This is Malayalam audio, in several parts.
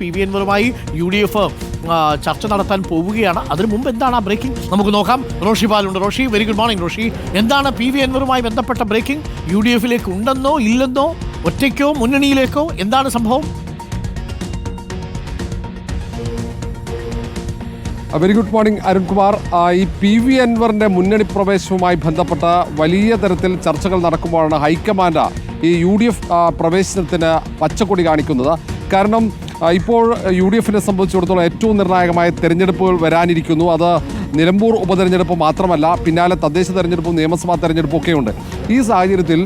PV അൻവറുമായി UDF ചർച്ച നടത്താൻ പോവുകയാണ്. അതിനു മുമ്പ് എന്താണ് ആ ബ്രേക്കിംഗ് നമുക്ക് നോക്കാം. റോഷി പാലുണ്ട്. Roshi, very good morning. Roshi, എന്താണ് PV അൻവറുമായി ബന്ധപ്പെട്ട ബ്രേക്കിംഗ്? UDFിലേക്ക് ഉണ്ടെന്നോ ഇല്ലെന്നോ, ഒറ്റയ്ക്കോ മുന്നണിയിലേക്കോ, എന്താണ് സംഭവം? Very good morning Arunkumar. ഈ PV അൻവറിൻ്റെ മുന്നണി പ്രവേശനവുമായി ബന്ധപ്പെട്ട വലിയ തരത്തിൽ ചർച്ചകൾ നടക്കുമ്പോഴാണ് ഹൈക്കമാൻഡ് ഈ UDF പ്രവേശനത്തിന് പച്ചക്കൊടി കാണിക്കുന്നത്. കാരണം ഇപ്പോൾ UDFിനെ സംബന്ധിച്ചിടത്തോളം ഏറ്റവും നിർണായകമായ തെരഞ്ഞെടുപ്പുകൾ വരാനിരിക്കുന്നു. അത് നിലമ്പൂർ ഉപതെരഞ്ഞെടുപ്പ് മാത്രമല്ല, പിന്നാലെ തദ്ദേശ തെരഞ്ഞെടുപ്പും നിയമസഭാ തെരഞ്ഞെടുപ്പും ഒക്കെയുണ്ട്. ഈ സാഹചര്യത്തിൽ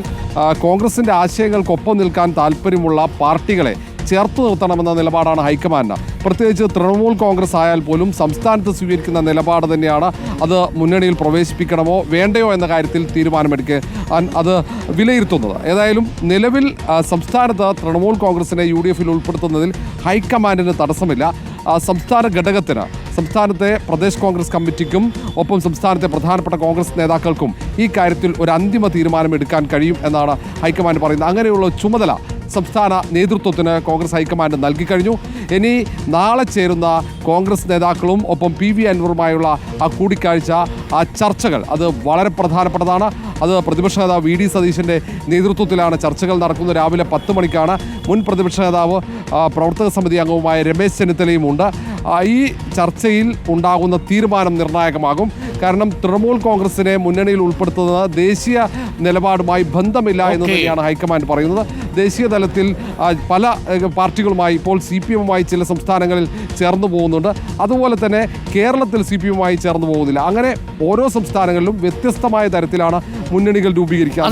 കോൺഗ്രസിൻ്റെ ആശയങ്ങൾക്കൊപ്പം നിൽക്കാൻ താല്പര്യമുള്ള പാർട്ടികളെ ചേർത്ത് നിർത്തണമെന്ന നിലപാടാണ് ഹൈക്കമാൻഡ്. പ്രത്യേകിച്ച് തൃണമൂൽ കോൺഗ്രസ് ആയാൽ പോലും സംസ്ഥാനത്ത് സ്വീകരിക്കുന്ന നിലപാട് തന്നെയാണ്. അത് മുന്നണിയിൽ പ്രവേശിപ്പിക്കണമോ വേണ്ടയോ എന്ന കാര്യത്തിൽ തീരുമാനമെടുക്കുക അത് വിലയിരുത്തുന്നത്. ഏതായാലും നിലവിൽ സംസ്ഥാനത്ത് തൃണമൂൽ കോൺഗ്രസിനെ UDFിൽ ഉൾപ്പെടുത്തുന്നതിൽ ഹൈക്കമാൻഡിന് തടസ്സമില്ല. സംസ്ഥാന ഘടകത്തിന്, സംസ്ഥാനത്തെ പ്രദേശ് കോൺഗ്രസ് കമ്മിറ്റിക്കും ഒപ്പം സംസ്ഥാനത്തെ പ്രധാനപ്പെട്ട കോൺഗ്രസ് നേതാക്കൾക്കും ഈ കാര്യത്തിൽ ഒരു അന്തിമ തീരുമാനം എടുക്കാൻ കഴിയും എന്നാണ് ഹൈക്കമാൻഡ് പറയുന്നത്. അങ്ങനെയുള്ള ചുമതല സംസ്ഥാന നേതൃത്വത്തിന് കോൺഗ്രസ് ഹൈക്കമാൻഡ് നൽകിക്കഴിഞ്ഞു. ഇനി നാളെ ചേരുന്ന കോൺഗ്രസ് നേതാക്കളും ഒപ്പം PV അൻവറുമായുള്ള ആ കൂടിക്കാഴ്ച, ആ ചർച്ചകൾ, അത് വളരെ പ്രധാനപ്പെട്ടതാണ്. അത് പ്രതിപക്ഷ നേതാവ് VD സതീശൻ്റെ നേതൃത്വത്തിലാണ് ചർച്ചകൾ നടക്കുന്നത്. രാവിലെ 10 മണിക്കാണ്. മുൻ പ്രതിപക്ഷ നേതാവ് പ്രവർത്തക സമിതി അംഗവുമായ രമേശ് ചെന്നിത്തലയും ഉണ്ട്. ഈ ചർച്ചയിൽ ഉണ്ടാകുന്ന തീരുമാനം നിർണായകമാകും. കാരണം തൃണമൂൽ കോൺഗ്രസിനെ മുന്നണിയിൽ ഉൾപ്പെടുത്തുന്നത് ദേശീയ നിലപാടുമായി ബന്ധമില്ല എന്ന് തന്നെയാണ് ഹൈക്കമാൻഡ് പറയുന്നത്. ദേശീയ തലത്തിൽ പല പാർട്ടികളുമായി ഇപ്പോൾ CPM-മായി ചില സംസ്ഥാനങ്ങളിൽ ചേർന്ന് പോകുന്നുണ്ട്. അതുപോലെ തന്നെ കേരളത്തിൽ CPM-മായി ചേർന്ന് പോകുന്നില്ല. അങ്ങനെ ഓരോ സംസ്ഥാനങ്ങളിലും വ്യത്യസ്തമായ തരത്തിലാണ് മുന്നണികൾ രൂപീകരിക്കുക.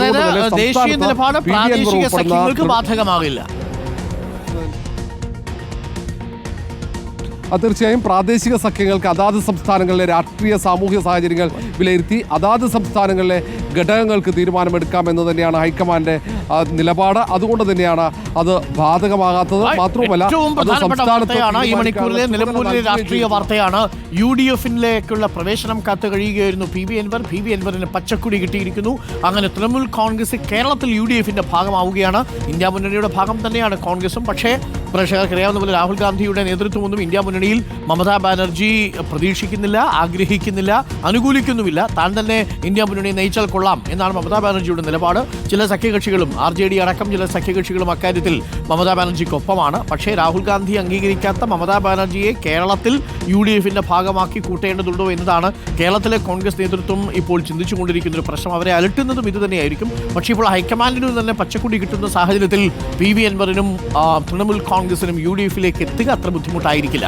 തീർച്ചയായും പ്രാദേശിക സഖ്യങ്ങൾക്ക് അതാത് സംസ്ഥാനങ്ങളിലെ രാഷ്ട്രീയ സാമൂഹിക സാഹചര്യങ്ങൾ വിലയിരുത്തി അതാത് സംസ്ഥാനങ്ങളിലെ ഘടകങ്ങൾക്ക് തീരുമാനമെടുക്കാമെന്ന് തന്നെയാണ് ഹൈക്കമാൻഡിന്റെ നിലപാട്. അതുകൊണ്ട് തന്നെയാണ് അത് ബാധകമാകാത്തത്. മാത്രവുമല്ല, ഈ മണിക്കൂറിലെ നിലമ്പൂരിലെ രാഷ്ട്രീയ വാർത്തയാണ്. UDFിലേക്കുള്ള പ്രവേശനം കാത്തു കഴിയുകയായിരുന്നു PV അൻവർ. PV അൻവറിന് പച്ചക്കുടി കിട്ടിയിരിക്കുന്നു. അങ്ങനെ തൃണമൂൽ കോൺഗ്രസ് കേരളത്തിൽ UDFിന്റെ ഭാഗമാവുകയാണ്. ഇന്ത്യ മുന്നണിയുടെ ഭാഗം തന്നെയാണ് കോൺഗ്രസും. പക്ഷേ പ്രേക്ഷകർക്ക് അറിയാവുന്ന പോലെ രാഹുൽ ഗാന്ധിയുടെ നേതൃത്വമൊന്നും ഇന്ത്യ മുന്നണിയിൽ മമതാ ബാനർജി പ്രതീക്ഷിക്കുന്നില്ല, ആഗ്രഹിക്കുന്നില്ല, അനുകൂലിക്കുന്നുമില്ല. താൻ തന്നെ ഇന്ത്യ മുന്നണിയെ നയിച്ചാൽ കൊള്ളാം എന്നാണ് മമതാ ബാനർജിയുടെ നിലപാട്. ചില സഖ്യകക്ഷികളും RJD അടക്കം ചില സഖ്യകക്ഷികളും അക്കാര്യത്തിൽ മമതാ ബാനർജിക്കൊപ്പമാണ്. പക്ഷേ രാഹുൽ ഗാന്ധി അംഗീകരിക്കാത്ത മമതാ ബാനർജിയെ കേരളത്തിൽ UDFിന്റെ ഭാഗമാക്കി കൂട്ടേണ്ടതുണ്ടോ എന്നതാണ് കേരളത്തിലെ കോൺഗ്രസ് നേതൃത്വം ഇപ്പോൾ ചിന്തിച്ചുകൊണ്ടിരിക്കുന്ന ഒരു പ്രശ്നം. അവരെ അലട്ടുന്നതും ഇത് തന്നെയായിരിക്കും. പക്ഷേ ഇപ്പോൾ ഹൈക്കമാൻഡിനും തന്നെ പച്ചക്കുടി കിട്ടുന്ന സാഹചര്യത്തിൽ PV അൻവറിനും തൃണമൂൽ കോൺഗ്രസിനും UDFിലേക്ക് എത്തുക അത്ര ബുദ്ധിമുട്ടായിരിക്കില്ല.